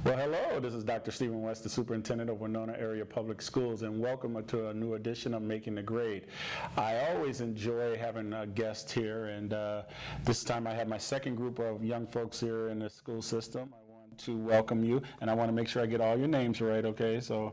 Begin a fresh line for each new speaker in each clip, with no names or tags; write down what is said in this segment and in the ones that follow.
Well, hello, this is Dr. Stephen West, the Superintendent of Winona Area Public Schools, and welcome to a new edition of Making the Grade. I always enjoy having a guest here, and this time I have my second group of young folks here in the school system. I want to welcome you, and I want to make sure I get all your names right, okay? So,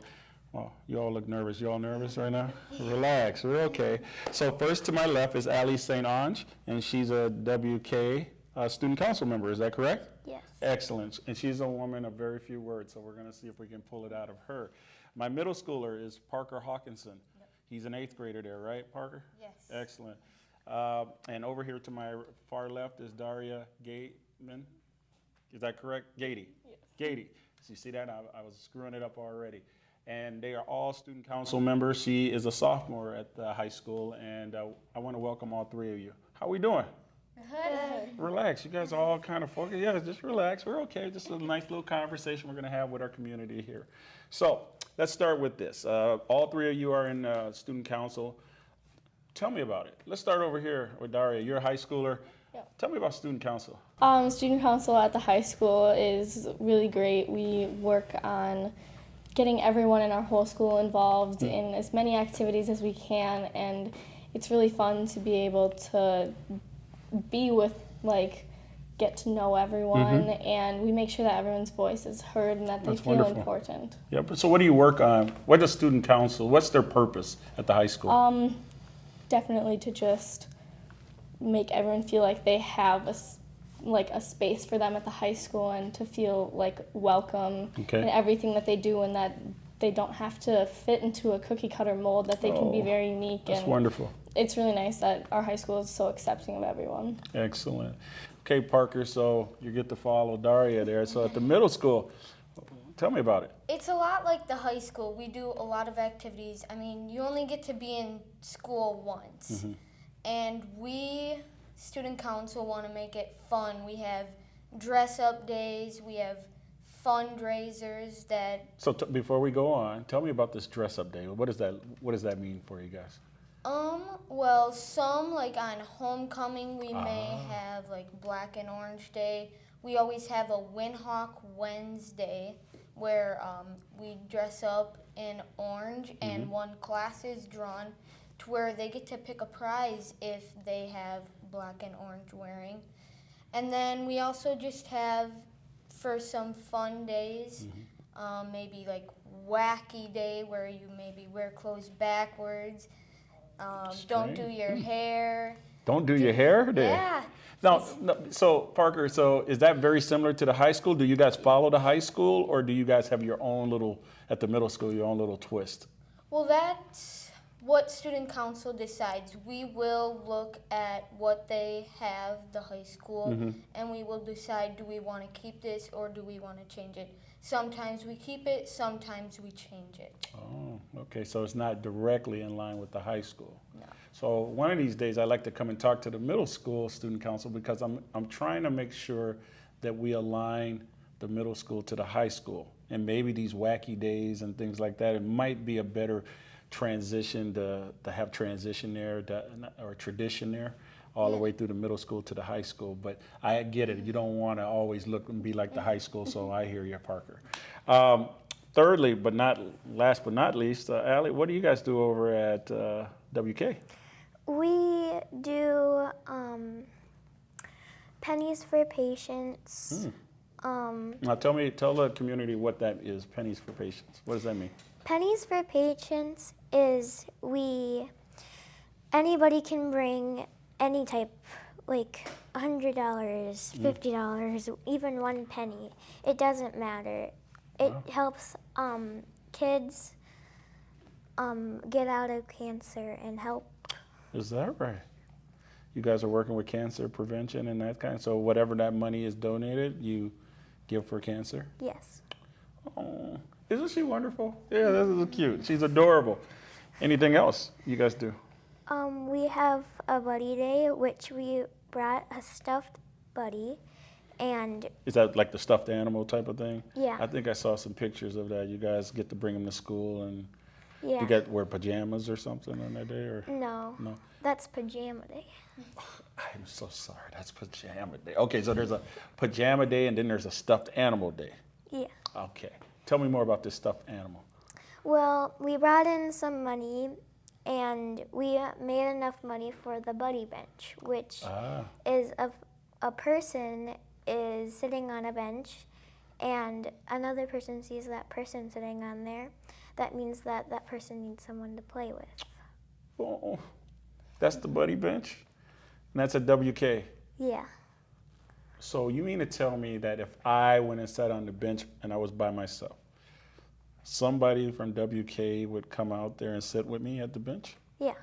well, you all look nervous. You all nervous right now? Relax, we're okay. So first to my left is Ali St. Ange, and she's a WK student council member, is that correct?
Yes.
Excellent. And she's a woman of very few words, so we're going to see if we can pull it out of her. My middle schooler is Parker Hawkinson. Yep. He's an 8th grader there, right, Parker?
Yes.
Excellent. And over here to my far left is Daria Gateman. Is that correct? Gady. Yes. Gady. So you see that? I was screwing it up already. And they are all student council members. She is a sophomore at the high school, and I want to welcome all three of you. How are we doing?
Good.
Relax. You guys are all kind of focused. Yeah, just relax. We're okay. Just a nice little conversation we're going to have with our community here. So let's start with this. All three of you are in student council. Tell me about it. Let's start over here with Daria. You're a high schooler. Yeah. Tell me about student council.
Student council at the high school is really great. We work on getting everyone in our whole school involved in as many activities as we can, and it's really fun to be able to be with, get to know everyone, and we make sure that everyone's voice is heard and that they feel important.
Yeah, but so what do you work on? What does student council, what's their purpose at the high school?
Definitely to just make everyone feel like they have a space for them at the high school, and to feel welcome in everything that they do, and that they don't have to fit into a cookie cutter mold, that they can be very unique.
That's wonderful.
It's really nice that our high school is so accepting of everyone.
Excellent. Okay, Parker, so you get to follow Daria there. So at the middle school, tell me about it.
It's a lot like the high school. We do a lot of activities. I mean, you only get to be in school once. And we, student council, want to make it fun. We have dress-up days. We have fundraisers that...
So before we go on, tell me about this dress-up day. What does that mean for you guys?
Well, some, on homecoming, we may have, Black and Orange Day. We always have a Windhawk Wednesday where we dress up in orange, and one class is drawn to where they get to pick a prize if they have black and orange wearing. And then we also just have, for some fun days, maybe Wacky Day, where you maybe wear clothes backwards. Don't do your hair.
Don't do your hair?
Yeah.
Now, so Parker, so is that very similar to the high school? Do you guys follow the high school, or do you guys have your own little, at the middle school, your own little twist?
Well, that's what student council decides. We will look at what they have, the high school, and we will decide, do we want to keep this or do we want to change it? Sometimes we keep it, sometimes we change it.
Oh, okay, so it's not directly in line with the high school.
No.
So one of these days I'd like to come and talk to the middle school student council, because I'm trying to make sure that we align the middle school to the high school. And maybe these wacky days and things like that, it might be a better transition to have transition there, or tradition there, all the way through the middle school to the high school. But I get it. You don't want to always look and be like the high school, so I hear you, Parker. Thirdly, but not last but not least, Allie, what do you guys do over at WK?
We do pennies for patients.
Now tell the community what that is, pennies for patients. What does that mean?
Pennies for patients is anybody can bring any type, $100, $50, even 1 penny. It doesn't matter. It helps kids get out of cancer and help.
Is that right? You guys are working with cancer prevention and that kind, so whatever that money is donated, you give for cancer?
Yes.
Oh, isn't she wonderful? Yeah, this is cute. She's adorable. Anything else you guys do?
We have a buddy day, which we brought a stuffed buddy, and
Is that like the stuffed animal type of thing?
yeah,
I think I saw some pictures of that. You guys get to bring them to school, and
yeah.
you get wear pajamas or something on that day, or
No,
no?
that's pajama day.
I'm so sorry. That's pajama day. Okay, so there's a pajama day, and then there's a stuffed animal day.
Yeah.
Okay, tell me more about this stuffed animal.
Well, we brought in some money, and we made enough money for the buddy bench, which is a person is sitting on a bench, and another person sees that person sitting on there. That means that that person needs someone to play with.
Oh, that's the buddy bench, and that's at WK.
Yeah.
So you mean to tell me that if I went and sat on the bench and I was by myself, somebody from WK would come out there and sit with me at the bench?
Yeah.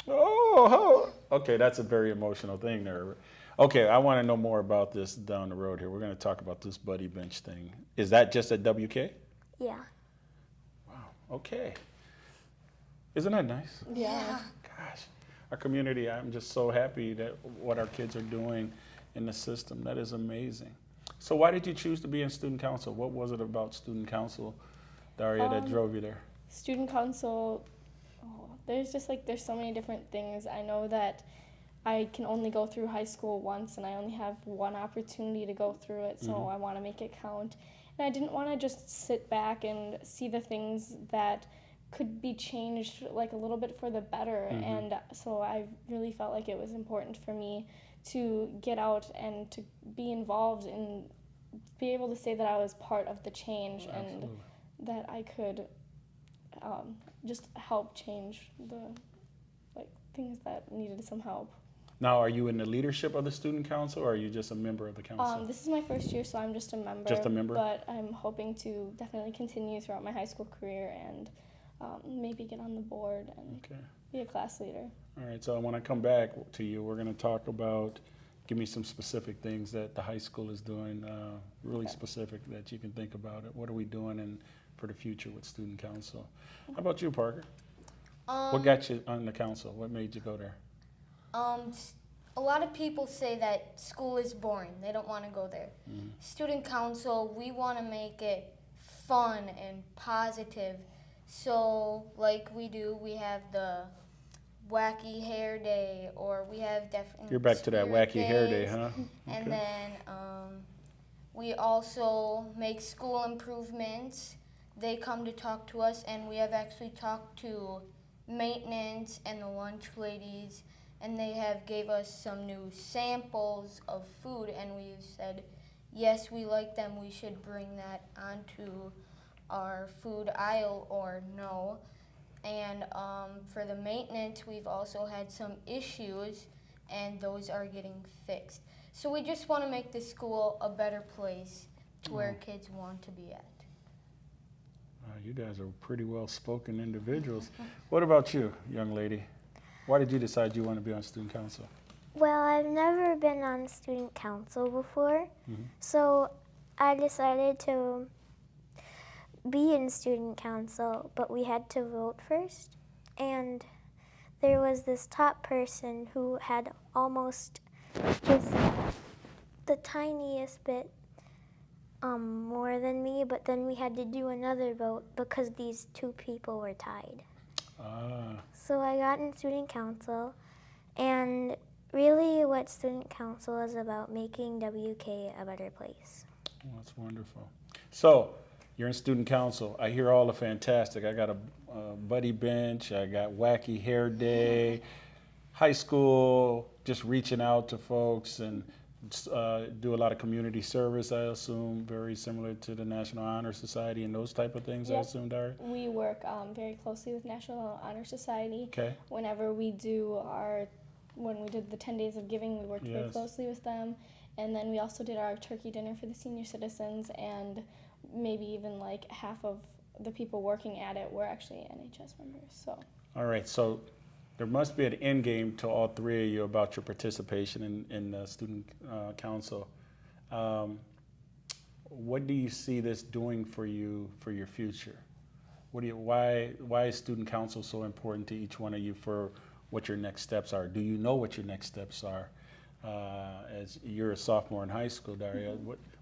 Oh, okay, that's a very emotional thing there. Okay, I want to know more about this down the road here. We're going to talk about this buddy bench thing. Is that just at WK?
Yeah.
Wow, okay. Isn't that nice?
Yeah.
Gosh, our community, I'm just so happy that what our kids are doing in the system. That is amazing. So why did you choose to be in student council? What was it about student council, Daria, that drove you there?
Student council, there's so many different things. I know that I can only go through high school once, and I only have one opportunity to go through it, so I want to make it count. And I didn't want to just sit back and see the things that could be changed like a little bit for the better. And so I really felt like it was important for me to get out and to be involved and be able to say that I was part of the change and that I could just help change the things that needed some help.
Now, are you in the leadership of the student council, or are you just a member of the council?
This is my first year, so I'm just a member.
Just a member?
But I'm hoping to definitely continue throughout my high school career and maybe get on the board and be a class leader.
All right, so when I come back to you, we're going to talk about, give me some specific things that the high school is doing, really specific that you can think about it. What are we doing for the future with student council? How about you, Parker? What got you on the council? What made you go there?
A lot of people say that school is boring. They don't want to go there. Student council, we want to make it fun and positive. So like we do, we have the wacky hair day, or we have different
You're back to that
spirit
wacky hair day,
days.
huh?
And then we also make school improvements. They come to talk to us, and we have actually talked to maintenance and the lunch ladies, and they have gave us some new samples of food, and we've said, yes, we like them, we should bring that onto our food aisle, or no. And for the maintenance, we've also had some issues, and those are getting fixed. So we just want to make the school a better place to where kids want to be at.
You guys are pretty well-spoken individuals. What about you, young lady? Why did you decide you want to be on student council?
Well, I've never been on student council before, so I decided to be in student council, but we had to vote first. And there was this top person who had almost just the tiniest bit more than me, but then we had to do another vote because these two people were tied. So I got in student council, and really what student council is about, making WK a better place.
Well, that's wonderful. So, you're in student council. I hear all the fantastic. I got a buddy bench. I got wacky hair day. High school, just reaching out to folks and do a lot of community service, I assume, very similar to the National Honor Society and those type of things, I assume, Daria?
We work very closely with National Honor Society.
Okay.
Whenever we when we did the 10 Days of Giving, we worked very closely with them. And then we also did our turkey dinner for the senior citizens, and maybe even like half of the people working at it were actually NHS members. So. All
right, so there must be an end game to all three of you about your participation in the student council. What do you see this doing for you for your future? Why is student council so important to each one of you for what your next steps are. Do you know what your next steps are? As you're a sophomore in high school, Daria,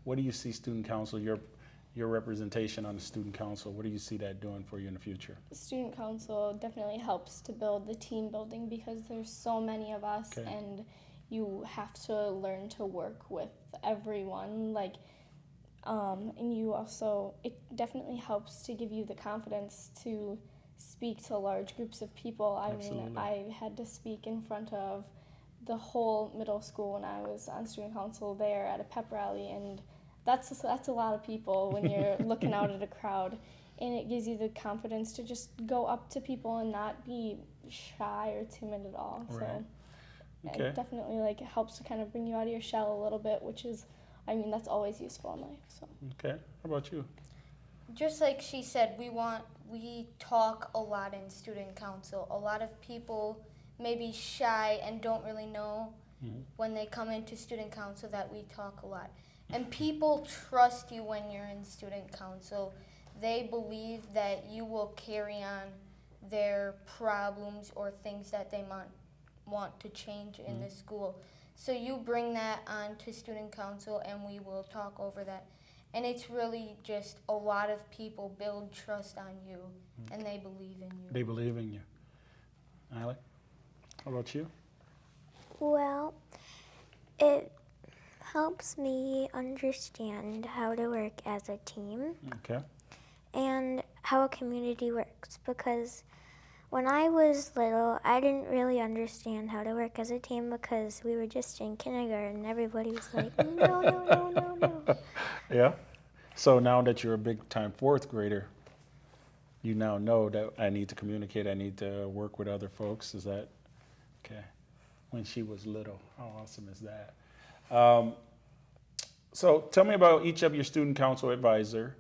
what do you see student council, your representation on the student council, what do you see that doing for you in the future?
Student council definitely helps to build the team building because there's so many of us,
Okay.
and you have to learn to work with everyone. And you also, it definitely helps to give you the confidence to speak to large groups of people. I
Absolutely.
mean, I had to speak in front of the whole middle school when I was on student council there at a pep rally, and that's a lot of people when you're looking out at a crowd, and it gives you the confidence to just go up to people and not be shy or timid at all.
Right.
So
Okay.
it definitely helps to kind of bring you out of your shell a little bit, which is, I mean, that's always useful in life. So
Okay. How about you?
Just like she said, we talk a lot in student council. A lot of people may be shy and don't really know when they come into student council that we talk a lot. And people trust you when you're in student council. They believe that you will carry on their problems or things that they want to change in the school. So you bring that on to student council and we will talk over that. And it's really just a lot of people build trust on you and they believe in you.
They believe in you. Alec, how about you?
Well, it helps me understand how to work as a team
Okay.
and how a community works, because when I was little, I didn't really understand how to work as a team because we were just in kindergarten and everybody was like, no, no, no, no, no.
Yeah. So now that you're a big time fourth grader, you now know that I need to communicate, I need to work with other folks. Is that okay? When she was little, how awesome is that? So tell me about each of your student council advisors.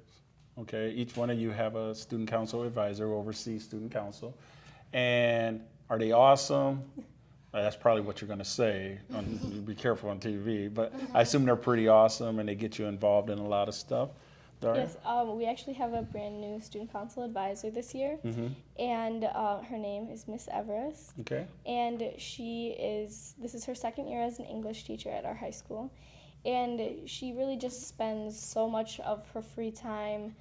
Okay, each one of you have a student council advisor who oversees student council. And are they awesome? That's probably what you're going to say. Be careful on TV, but I assume they're pretty awesome and they get you involved in a lot of stuff. Daria?
yes, we actually have a brand new student council advisor this year, and her name is Miss Everest.
Okay.
And this is her second year as an English teacher at our high school. And she really just spends so much of her free time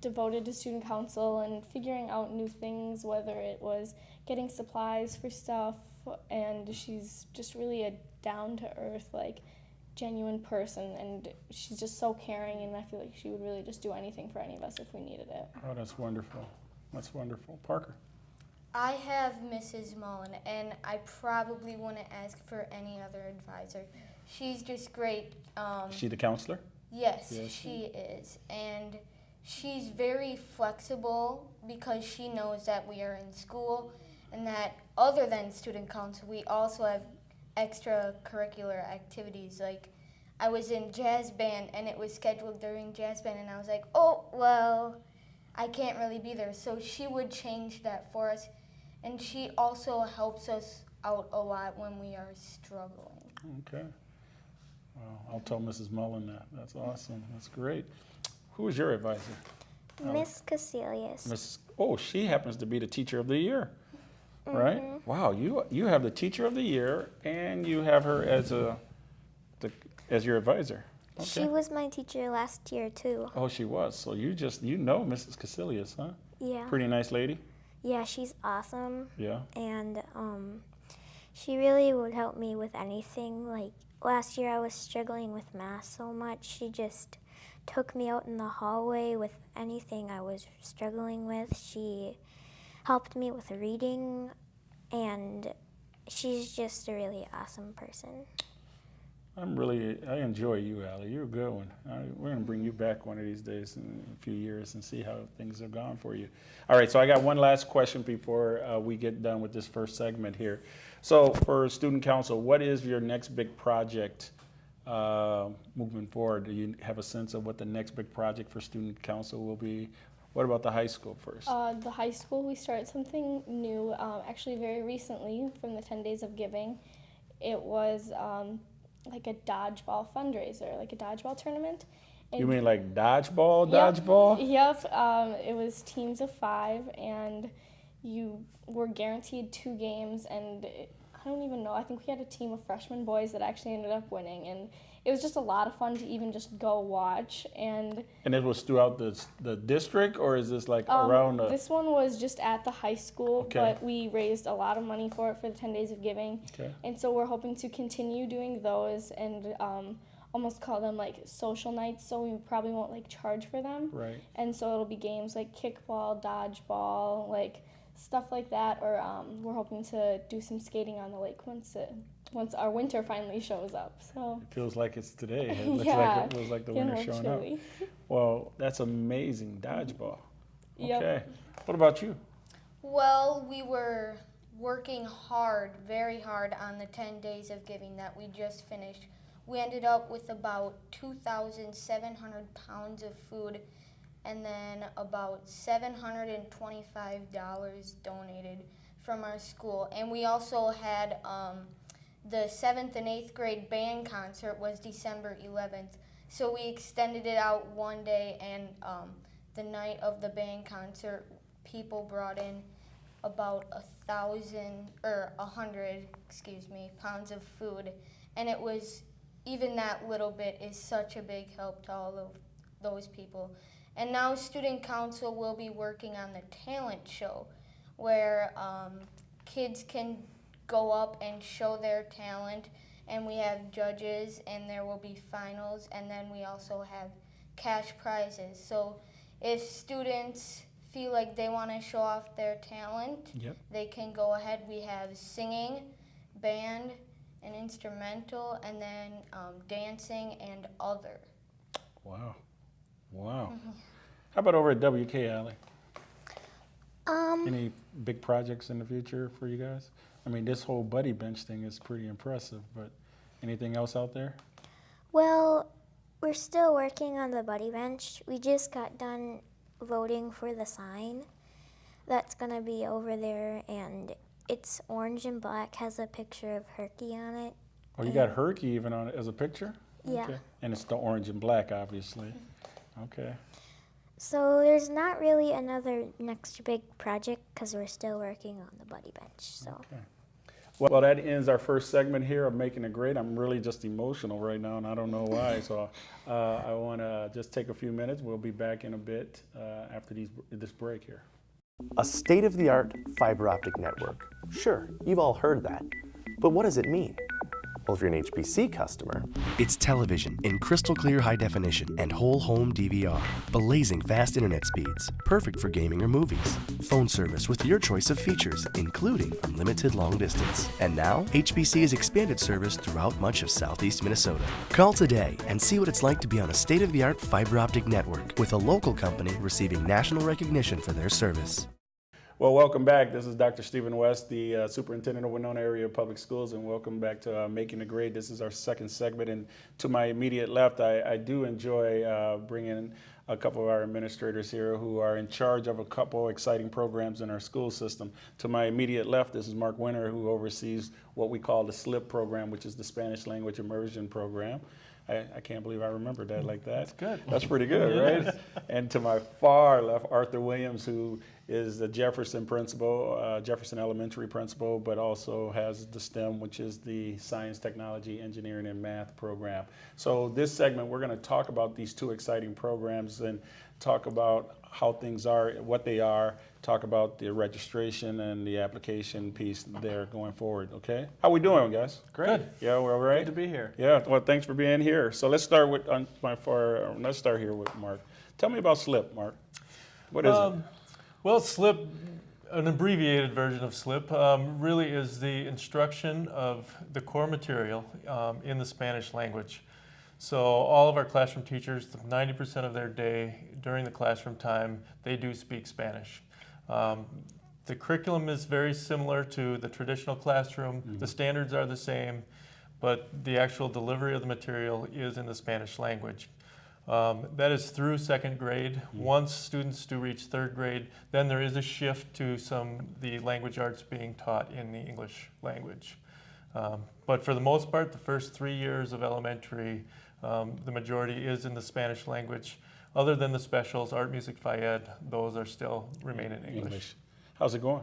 devoted to student council and figuring out new things, whether it was getting supplies for stuff. And she's just really a down-to-earth, genuine person. And she's just so caring, and I feel like she would really just do anything for any of us if we needed it.
Oh, that's wonderful. That's wonderful. Parker?
I have Mrs. Mullen, and I probably wouldn't ask for any other advisor. She's just great.
Is she the counselor?
Yes,
Yes.
she is. And she's very flexible because she knows that we are in school and that other than student council, we also have extracurricular activities. Like, I was in jazz band and it was scheduled during jazz band and I was like, oh, well, I can't really be there. So she would change that for us. And she also helps us out a lot when we are struggling.
Okay. Well, I'll tell Mrs. Mullen that. That's awesome. That's great. Who is your advisor?
Miss Kosciusko.
Oh, she happens to be the teacher of the year, right? Wow, you have the teacher of the year and you have her as your advisor. Okay.
She was my teacher last year too.
Oh, she was. So you know Mrs. Kosciusko, huh?
Yeah.
Pretty nice lady.
Yeah, she's awesome.
Yeah.
And she really would help me with anything. Like last year I was struggling with math so much. She just took me out in the hallway with anything I was struggling with. She helped me with reading, and she's just a really awesome person.
I enjoy you, Allie. You're a good one. We're going to bring you back one of these days in a few years and see how things have gone for you. All right, so I got one last question before we get done with this first segment here. So for student council, what is your next big project moving forward? Do you have a sense of what the next big project for student council will be? What about the high school first?
The high school, we started something new actually very recently from the 10 Days of Giving. It was like a dodgeball fundraiser, like a dodgeball tournament. And
You mean like dodgeball?
Yep. It was teams of 5, and you were guaranteed 2 games, and I don't even know. I think we had a team of freshman boys that actually ended up winning, and it was just a lot of fun to even just go watch. And
it was throughout the district, or is this like around the?
This one was just at the high school,
Okay.
but we raised a lot of money for it for the 10 Days of Giving.
Okay.
And so we're hoping to continue doing those and almost call them like social nights, so we probably won't like charge for them.
Right.
And so it'll be games like kickball, dodgeball, like stuff like that, or we're hoping to do some skating on the lake once our winter finally shows up. So
It feels like it's today. It looks
Yeah.
like it feels like the
getting a
winter's
little
showing up.
chilly.
Well, that's amazing dodgeball.
Yep.
Okay. What about you?
Well, we were working hard, very hard on the 10 Days of Giving that we just finished. We ended up with about 2,700 pounds of food and then about $725 donated from our school. And we also had the 7th and 8th grade band concert was December 11th. So we extended it out one day, and the night of the band concert, people brought in about 100 pounds of food. And it was, even that little bit is such a big help to all of those people. And now Student Council will be working on the talent show, where kids can go up and show their talent, and we have judges, and there will be finals, and then we also have cash prizes. So if students feel like they want to show off their talent,
Yep.
they can go ahead. We have singing, band, and instrumental, and then dancing and other.
Wow. Wow. How about over at WK, Allie? Any big projects in the future for you guys? I mean, this whole buddy bench thing is pretty impressive, but anything else out there?
Well, we're still working on the buddy bench. We just got done voting for the sign that's going to be over there, and it's orange and black, has a picture of Herky on it.
Oh, you got Herky even on it as a picture?
Yeah.
Okay. And it's the orange and black, obviously. Okay.
So there's not really another next big project because we're still working on the buddy bench. So.
Okay. Well, that ends our first segment here of Making It Great. I'm really just emotional right now, and I don't know why. So I want to just take a few minutes. We'll be back in a bit after this break here.
A state-of-the-art fiber optic network. Sure, you've all heard that. But what does it mean? Well, if you're an HBC customer,
It's television in crystal clear high definition and whole home DVR. Blazing fast internet speeds, perfect for gaming or movies. Phone service with your choice of features, including unlimited long distance. And now, HBC has expanded service throughout much of southeast Minnesota. Call today and see what it's like to be on a state-of-the-art fiber optic network with a local company receiving national recognition for their service.
Well, welcome back. This is Dr. Stephen West, the Superintendent of Winona Area Public Schools, and welcome back to Making It Great. This is our second segment, and to my immediate left, I do enjoy bringing a couple of our administrators here who are in charge of a couple exciting programs in our school system. To my immediate left, this is Mark Winter, who oversees what we call the SLIP program, which is the Spanish Language Immersion Program. I can't believe I remembered that like that.
That's good.
That's pretty good, right? And to my far left, Arthur Williams, who is the Jefferson principal, Jefferson Elementary principal, but also has the STEM, which is the Science, Technology, Engineering, and Math program. So this segment, we're going to talk about these two exciting programs and talk about how things are, what they are, talk about the registration and the application piece there going forward, okay? How we doing, guys?
Great.
Yeah, we're all right?
Good to be here.
Yeah, well, thanks for being here. So let's start with let's start here with Mark. Tell me about SLIP, Mark. What is it?
Well, SLIP, an abbreviated version of SLIP, really is the instruction of the core material in the Spanish language. So all of our classroom teachers, 90% of their day during the classroom time, they do speak Spanish. The curriculum is very similar to the traditional classroom. Mm-hmm. The standards are the same, but the actual delivery of the material is in the Spanish language. That is through second grade. Mm-hmm. Once students do reach third grade, then there is a shift to the language arts being taught in the English language. But for the most part, the first 3 years of elementary, the majority is in the Spanish language. Other than the specials, art, music, Phi-Ed, those are still remain in English.
How's it going?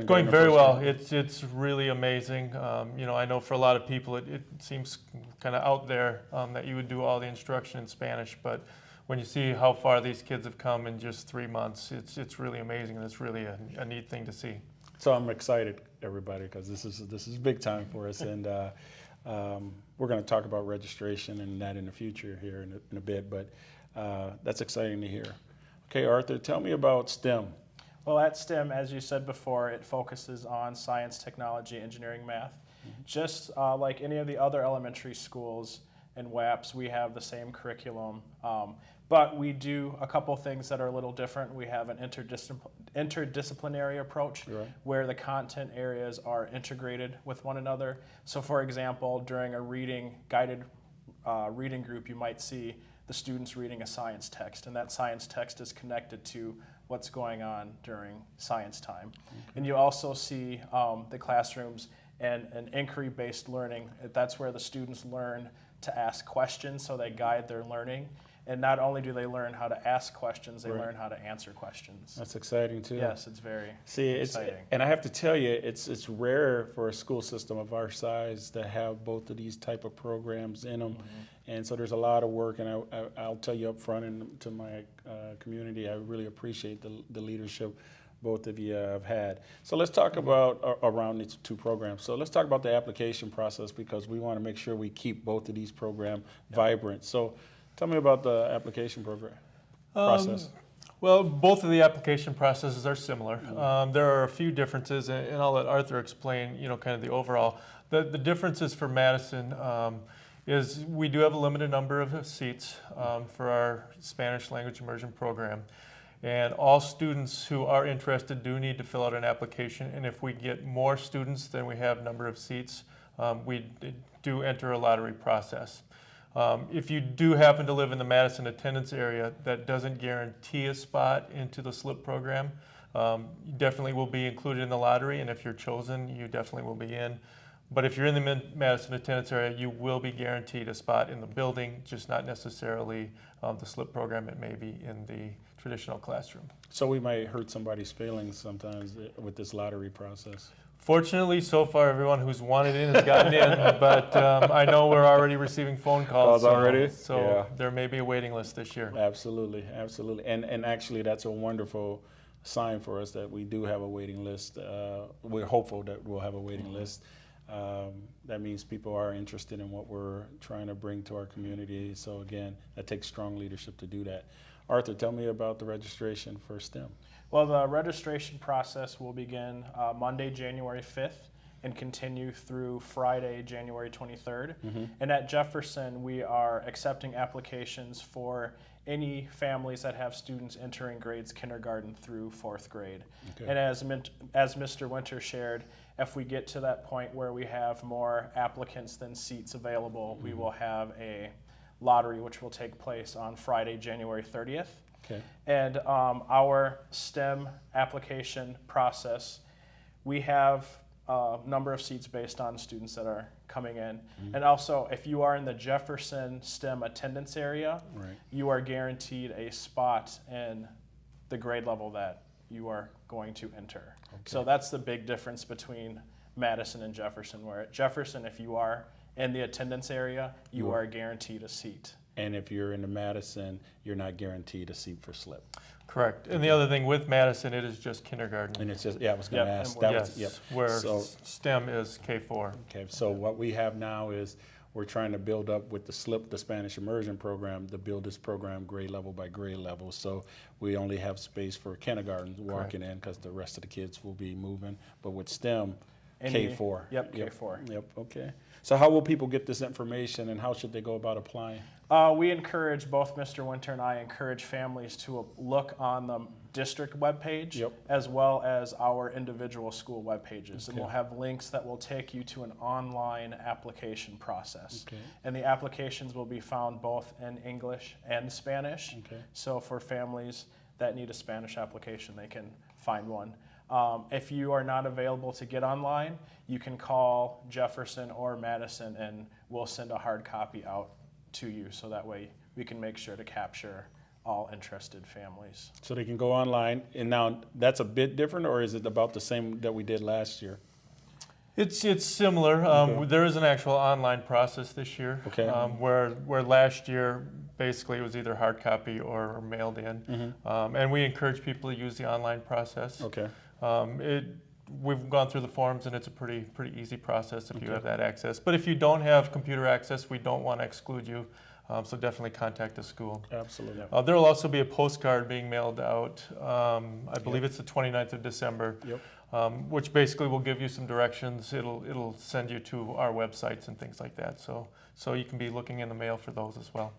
Going very well. It's really amazing. I know for a lot of people it seems kind of out there that you would do all the instruction in Spanish, but when you see how far these kids have come in just 3 months, it's really amazing, and it's really a neat thing to see.
So I'm excited, everybody, because this is big time for us, and we're going to talk about registration and that in the future here in a bit, but that's exciting to hear. Okay, Arthur, tell me about STEM.
Well, at STEM, as you said before, it focuses on science, technology, engineering, math. Just like any of the other elementary schools and WAPs, we have the same curriculum, but we do a couple things that are a little different. We have an interdisciplinary approach where the content areas are integrated with one another. So for example, during a guided reading group, you might see the students reading a science text, and that science text is connected to what's going on during science time. And you also see the classrooms and an inquiry-based learning. That's where the students learn to ask questions, so they guide their learning. And not only do they learn how to ask questions, they learn how to answer questions.
That's exciting too.
Yes, it's very exciting.
And I have to tell you, it's rare for a school system of our size to have both of these type of programs in them. And so there's a lot of work, and I'll tell you up front and to my community, I really appreciate the leadership both of you have had. So let's talk about around these two programs. So let's talk about the application process, because we want to make sure we keep both of these programs vibrant. So tell me about the application process.
Well, both of the application processes are similar. There are a few differences, and I'll let Arthur explain, kind of the overall. The differences for Madison is we do have a limited number of seats for our Spanish language immersion program. And all students who are interested do need to fill out an application. And if we get more students than we have number of seats, we do enter a lottery process. If you do happen to live in the Madison attendance area, that doesn't guarantee a spot into the SLIP program. You definitely will be included in the lottery, and if you're chosen, you definitely will be in. But if you're in the Madison attendance area, you will be guaranteed a spot in the building, just not necessarily the SLIP program. It may be in the traditional classroom.
So we might hurt somebody's feelings sometimes with this lottery process.
Fortunately, so far, everyone who's wanted in has gotten in, but I know we're already receiving phone calls. So there may be a waiting list this year.
Absolutely, absolutely. And actually, that's a wonderful sign for us that we do have a waiting list. We're hopeful that we'll have a waiting list. That means people are interested in what we're trying to bring to our community. So again, that takes strong leadership to do that. Arthur, tell me about the registration for STEM.
Well, the registration process will begin Monday, January 5th and continue through Friday, January 23rd. And at Jefferson, we are accepting applications for any families that have students entering grades kindergarten through 4th grade. And as Mr. Winter shared, if we get to that point where we have more applicants than seats available, we will have a lottery which will take place on Friday, January 30th. And our STEM application process, we have a number of seats based on students that are coming in. And also, if you are in the Jefferson STEM attendance area, you are guaranteed a spot in the grade level that you are going to enter. So that's the big difference between Madison and Jefferson, where at Jefferson, if you are in the attendance area, you are guaranteed a seat.
And if you're in the Madison, you're not guaranteed a seat for SLIP.
Correct. And the other thing with Madison, it is just kindergarten.
And it's just, I was going to ask.
Where STEM is K4.
Okay, so what we have now is we're trying to build up with the SLIP, the Spanish immersion program, to build this program grade level by grade level. So we only have space for kindergarten walking in because the rest of the kids will be moving. But with STEM, K4.
K4.
Yep, okay. So how will people get this information, and how should they go about applying?
We encourage, both Mr. Winter and I encourage families to look on the district webpage as well as our individual school web pages. And we'll have links that will take you to an online application process. And the applications will be found both in English and Spanish. So for families that need a Spanish application, they can find one. If you are not available to get online, you can call Jefferson or Madison, and we'll send a hard copy out to you, so that way we can make sure to capture all interested families.
So they can go online, and now that's a bit different, or is it about the same that we did last year?
It's similar.
Okay.
There is an actual online process this year,
Okay.
where last year basically it was either hard copy or mailed in, and we encourage people to use the online process.
Okay.
We've gone through the forms, and it's a pretty easy process if you have that access. But if you don't have computer access, we don't want to exclude you. So definitely contact the school.
Absolutely.
There will also be a postcard being mailed out. I believe it's the 29th of December, which basically will give you some directions. It'll send you to our websites and things like that. So you can be looking in the mail for those as well.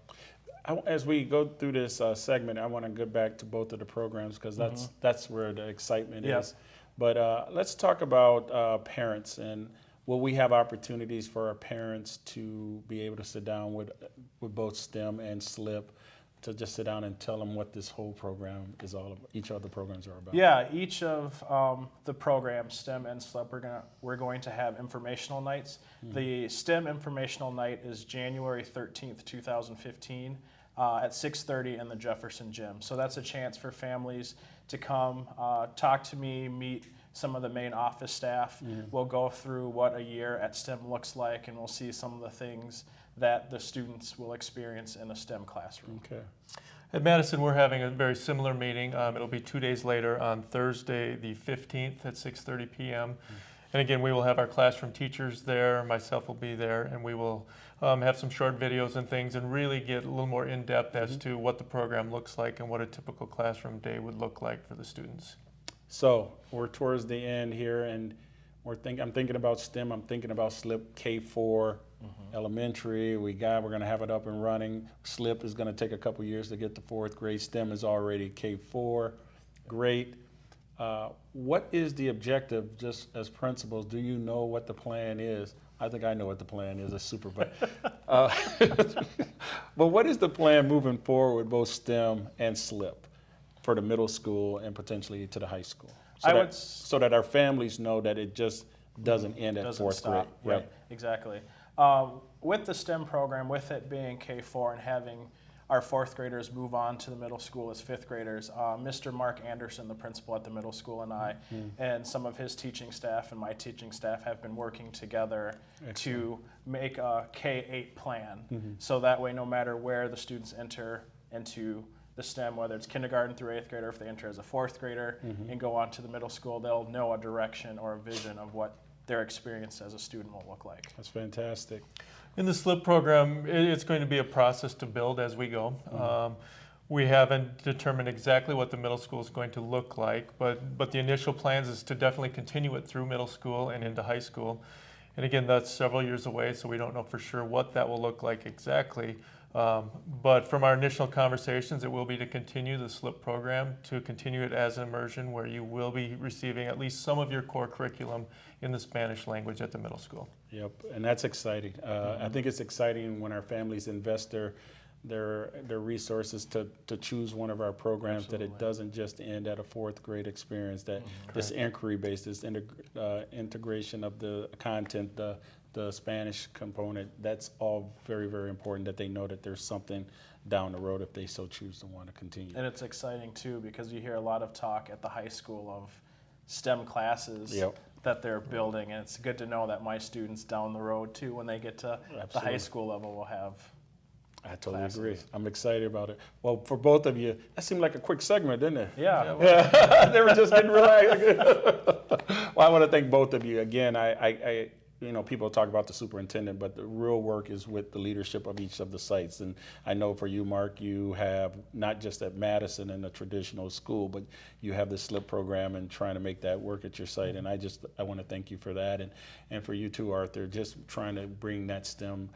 As we go through this segment, I want to get back to both of the programs because that's where the excitement is. But let's talk about parents, and will we have opportunities for our parents to be able to sit down with both STEM and SLIP to just sit down and tell them what this whole program is all about, each of the programs are about?
Yeah, each of the programs, STEM and SLIP, we're going to have informational nights. The STEM informational night is January 13th, 2015 at 6:30 in the Jefferson Gym. So that's a chance for families to come, talk to me, meet some of the main office staff. We'll go through what a year at STEM looks like, and we'll see some of the things that the students will experience in a STEM classroom.
Okay.
At Madison, we're having a very similar meeting. It'll be 2 days later on Thursday, the 15th at 6:30 p.m. And again, we will have our classroom teachers there. Myself will be there, and we will have some short videos and things and really get a little more in-depth as to what the program looks like and what a typical classroom day would look like for the students.
So we're towards the end here, and I'm thinking about STEM. I'm thinking about SLIP K4, elementary. We're going to have it up and running. SLIP is going to take a couple years to get to 4th grade. STEM is already K4. Great. What is the objective, just as principals? Do you know what the plan is? I think I know what the plan is. It's super, but but what is the plan moving forward with both STEM and SLIP for the middle school and potentially to the high school? So that our families know that it just doesn't end at 4th grade.
Right, exactly. With the STEM program, with it being K4 and having our 4th graders move on to the middle school as 5th graders, Mr. Mark Anderson, the principal at the middle school, and I, and some of his teaching staff and my teaching staff have been working together to make a K8 plan. So that way, no matter where the students enter into the STEM, whether it's kindergarten through 8th grade or if they enter as a 4th grader and go on to the middle school, they'll know a direction or a vision of what their experience as a student will look like.
That's fantastic.
In the SLIP program, it's going to be a process to build as we go. We haven't determined exactly what the middle school is going to look like, but the initial plans is to definitely continue it through middle school and into high school. And again, that's several years away, so we don't know for sure what that will look like exactly. But from our initial conversations, it will be to continue the SLIP program, to continue it as an immersion where you will be receiving at least some of your core curriculum in the Spanish language at the middle school.
Yep, and that's exciting. I think it's exciting when our families invest their resources to choose one of our programs, that it doesn't just end at a 4th grade experience, that this inquiry based, this integration of the content, the Spanish component, that's all very, very important, that they know that there's something down the road if they so choose to want to continue.
And it's exciting too, because you hear a lot of talk at the high school of STEM classes that they're building, and it's good to know that my students down the road too, when they get to the high school level, will have
I totally agree. I'm excited about it. Well, for both of you, that seemed like a quick segment, didn't it?
Yeah.
They were just getting relaxed. Well, I want to thank both of you again. I people talk about the superintendent, but the real work is with the leadership of each of the sites. And I know for you, Mark, you have not just at Madison in a traditional school, but you have the SLIP program and trying to make that work at your site. And I want to thank you for that. And for you too, Arthur, just trying to bring that STEM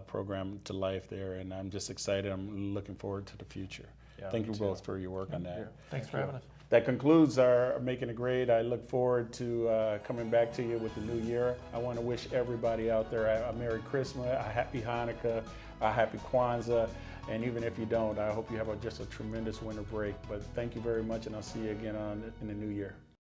program to life there. And I'm just excited. I'm looking forward to the future.
Yeah,
thank you both for your work on that.
Thanks for having us.
That concludes our Making It Great. I look forward to coming back to you with the new year. I want to wish everybody out there a Merry Christmas, a Happy Hanukkah, a Happy Kwanzaa, and even if you don't, I hope you have just a tremendous winter break. But thank you very much, and I'll see you again in the new year.